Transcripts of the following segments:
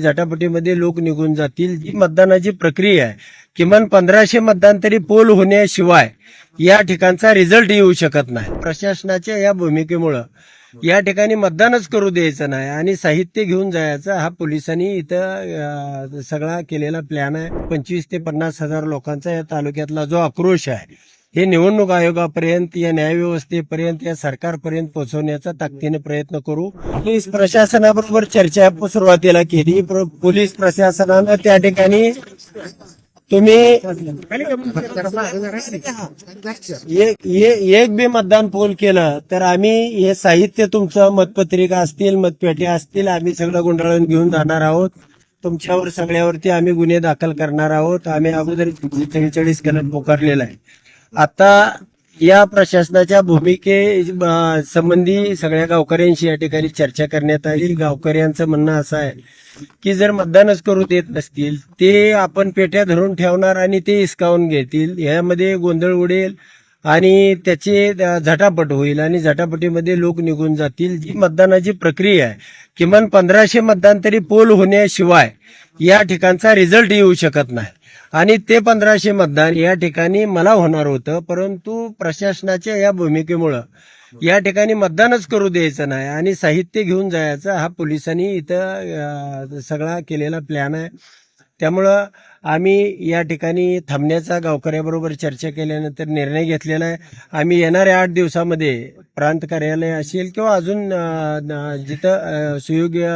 झटापटीमध्ये लोक निघून जातील। जी मतदानाची प्रक्रिया आहे, किमान 1500 मतदान तरी पोल होण्याशिवाय या ठिकाणचा रिझल्ट येऊ शकत नाही। प्रशासनाच्या या भूमिकेमुळे या ठिकाणी मतदानच करू द्यायचं नाही आणि साहित्य घेऊन जायचं, हा पोलिसांनी इथं सगळा केलेला प्लॅन आहे। 25 ते 50 हजार लोकांचा या तालुक्यातला जो आक्रोश आहे, हे निवडणूक आयोगापर्यंत, या न्यायव्यवस्थेपर्यंत, या सरकारपर्यंत पोहोचवण्याचा ताकदीने प्रयत्न करू। पोलीस प्रशासनाबरोबर चर्चा सुरुवातीला केली। पोलीस प्रशासनानं त्या ठिकाणी तुम्ही एक बी मतदान पोल केलं तर आम्ही हे साहित्य, तुमचं मतपत्रिका असतील, मतपेट्या असतील, आम्ही सगळं गुंडाळून घेऊन जाणार आहोत। तुमच्यावर सगळ्यावरती आम्ही गुन्हे दाखल करणार आहोत। आम्ही अगोदर 43 कलम पुकारलेला आहे। आता या प्रशासनाच्या भूमिके संबंधी सगळ्या गावकऱ्यांशी या ठिकाणी चर्चा करण्यात आली। गावकऱ्यांचं म्हणणं असं आहे की जर मतदानच करू देत नसतील, ते आपण पेट्या धरून ठेवणार आणि ते हिसकावून घेतील, यामध्ये गोंधळ उडेल आणि त्याचे झटापट होईल आणि झटापटीमध्ये लोक निघून जातील। जी मतदानाची प्रक्रिया आहे, किमान 1500 मतदान तरी पोल होण्याशिवाय या ठिकाणचा रिझल्ट येऊ शकत नाही आणि ते 1500 मतदान या ठिकाणी मला होणार होतं, परंतु प्रशासनाच्या या भूमिकेमुळे या ठिकाणी मतदानच करू द्यायचं नाही आणि साहित्य घेऊन जायचं, हा पोलिसांनी इथं सगळा केलेला प्लॅन आहे। त्यामुळं आम्ही या ठिकाणी थांबण्याचा गावकऱ्याबरोबर चर्चा केल्यानंतर निर्णय घेतलेला आहे। आम्ही येणाऱ्या 8 दिवसामध्ये प्रांत कार्यालय असेल किंवा अजून जिथं सुयोग्य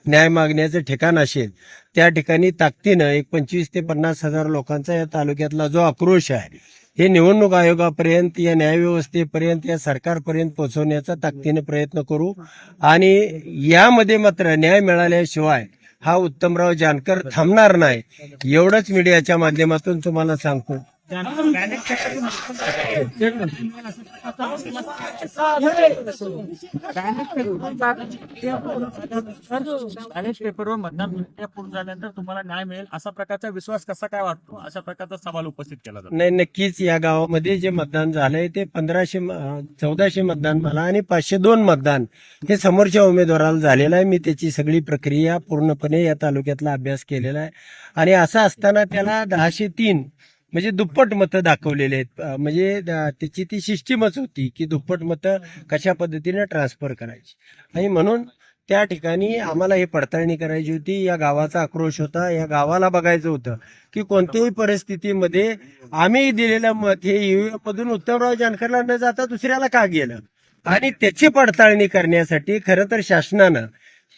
न्याय मागण्याचं ठिकाण असेल त्या ठिकाणी ताकदीनं एक 25 ते 50 हजार लोकांचा या तालुक्यातला जो आक्रोश आहे, हे निवडणूक आयोगापर्यंत, या न्यायव्यवस्थेपर्यंत, या सरकारपर्यंत पोहोचवण्याचा ताकदीने प्रयत्न करू आणि यामध्ये मात्र न्याय मिळाल्याशिवाय हा उत्तमराव जानकर थांबणार नाही, एवढंच मीडियाच्या माध्यमातून तुम्हाला सांगतो। पेपरवर मतदान पूर्ण झाल्यानंतर तुम्हाला न्याय मिळेल असा प्रकारचा विश्वास कसा काय वाटतो, अशा प्रकारचा सवाल उपस्थित केला जातो? नाही, नक्कीच या गावामध्ये जे मतदान झालंय ते 1400 मतदान मला आणि 502 मतदान हे समोरच्या उमेदवाराला झालेलं आहे। मी त्याची सगळी प्रक्रिया पूर्णपणे या तालुक्यातला अभ्यास केलेला आहे आणि असं असताना त्याला 1003 म्हणजे दुप्पट मतं दाखवलेले आहेत। म्हणजे त्याची ती सिस्टीमच होती की दुप्पट मतं कशा पद्धतीने ट्रान्सफर करायची आणि म्हणून त्या ठिकाणी आम्हाला हे पडताळणी करायची होती। या गावाचा आक्रोश होता, या गावाला बघायचं होतं की कोणत्याही परिस्थितीमध्ये आम्ही दिलेलं मत हे ईव्हीएम मधून उत्तमराव जानकरला न जाता दुसऱ्याला का गेलं आणि त्याची पडताळणी करण्यासाठी खरं तर शासनानं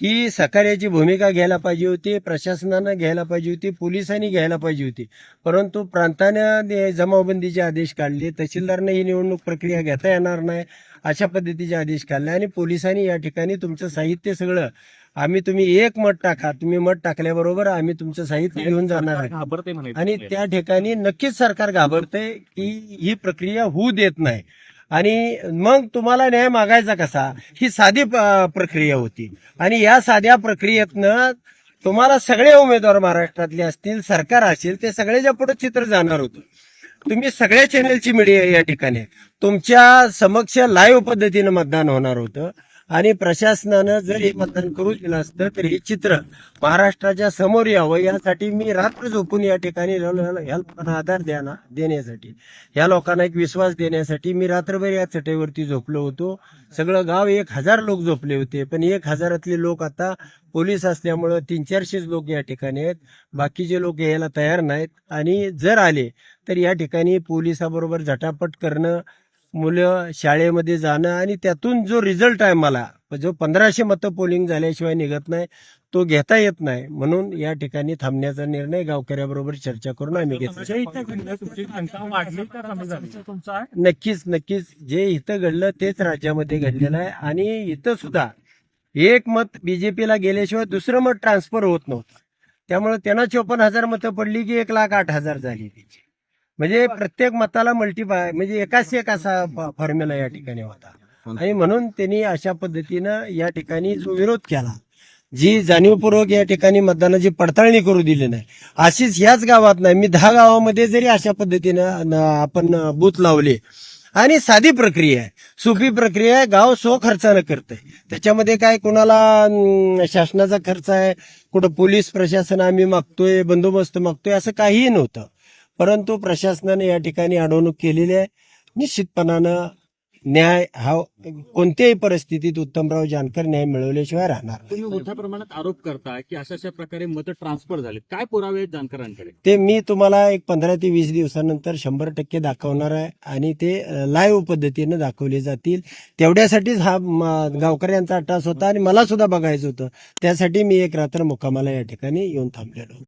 ही सहकार्याची भूमिका घ्यायला पाहिजे होती, प्रशासनानं घ्यायला पाहिजे होती, पोलिसांनी घ्यायला पाहिजे होती, परंतु प्रांतानं जमावबंदीचे आदेश काढले, तहसीलदारनं ही निवडणूक प्रक्रिया घेता येणार नाही अशा पद्धतीचे आदेश काढले आणि पोलिसांनी या ठिकाणी तुमचं साहित्य सगळं तुम्ही एक मत टाका, तुम्ही मत टाकल्याबरोबर आम्ही तुमचं साहित्य घेऊन जाणार आहे आणि त्या ठिकाणी नक्कीच सरकार घाबरतंय की ही प्रक्रिया होऊ देत नाही आणि मग तुम्हाला न्याय मागायचा कसा, ही साधी प्रक्रिया होती आणि या साध्या प्रक्रियेतनं तुम्हाला सगळे उमेदवार महाराष्ट्रातले असतील, सरकार असेल, ते सगळ्याच्या पुढे चित्र जाणार होतं। तुम्ही सगळ्या चॅनलची मीडिया या ठिकाणी तुमच्या समक्ष लाईव्ह पद्धतीनं मतदान होणार होतं आणि प्रशासनानं जर हे मतदान करू दिलं असतं तर हे चित्र महाराष्ट्राच्या समोर यावं यासाठी मी रात्र झोपून या ठिकाणी ह्या लोकांना आधार देण्यासाठी, ह्या लोकांना एक विश्वास देण्यासाठी मी रात्रभर या चटईवरती झोपलो होतो। सगळं गाव 1000 लोक झोपले होते, पण 1000तले लोक आता पोलीस असल्यामुळं 300-400 लोक या ठिकाणी आहेत, बाकीचे लोक यायला तयार नाहीत आणि जर आले तर या ठिकाणी पोलिसाबरोबर झटापट करणं, मुलं शाळेमध्ये जाणं आणि त्यातून जो रिझल्ट आहे, मला जो 1500 मतं पोलिंग झाल्याशिवाय निघत नाही तो घेता येत नाही, म्हणून या ठिकाणी थांबण्याचा निर्णय गावकऱ्याबरोबर चर्चा करून आम्ही घेतला। नक्कीच जे इथं घडलं तेच राज्यामध्ये घडलेलं आहे आणि इथं सुद्धा एक मत बीजेपीला गेल्याशिवाय दुसरं मत ट्रान्सफर होत नव्हतं, त्यामुळे त्यांना 54,000 मतं पडली की 1,08,000 झाली त्याची, म्हणजे प्रत्येक मताला मल्टीपाय म्हणजे एकाच एक असा फॉर्म्युला या ठिकाणी होता आणि म्हणून त्यांनी अशा पद्धतीनं या ठिकाणी जो विरोध केला, जी जाणीवपूर्वक या ठिकाणी मतदानाची पडताळणी करू दिली नाही, अशीच ह्याच गावात नाही, मी 10 गावामध्ये जरी अशा पद्धतीनं आपण बूथ लावले आणि साधी प्रक्रिया आहे, सोपी प्रक्रिया आहे. गाव सो खर्चानं करतंय. त्याच्यामध्ये काय कोणाला शासनाचा खर्च आहे, कुठं पोलीस प्रशासन आम्ही मागतोय, बंदोबस्त मागतोय, असं काहीही नव्हतं. परंतु प्रशासनाने या ठिकाणी अडवणूक केलेली आहे. निश्चितपणानं न्याय हा कोणत्याही परिस्थितीत उत्तमराव जानकर न्याय मिळवल्याशिवाय राहणार नाही. तुम्ही मोठ्या प्रमाणात आरोप करता की अशा प्रकारे मतं ट्रान्सफर झाले, काय पुरावे आहेत जानकरांकडे? ते मी तुम्हाला एक 15 ते 20 दिवसानंतर 100% दाखवणार आहे आणि ते लाईव्ह पद्धतीने दाखवले जातील. तेवढ्यासाठीच हा गावकऱ्यांचा अट्टास होता आणि मला सुद्धा बघायचं होतं. त्यासाठी मी एक रात्र मुक्कामाला या ठिकाणी येऊन थांबलेलो.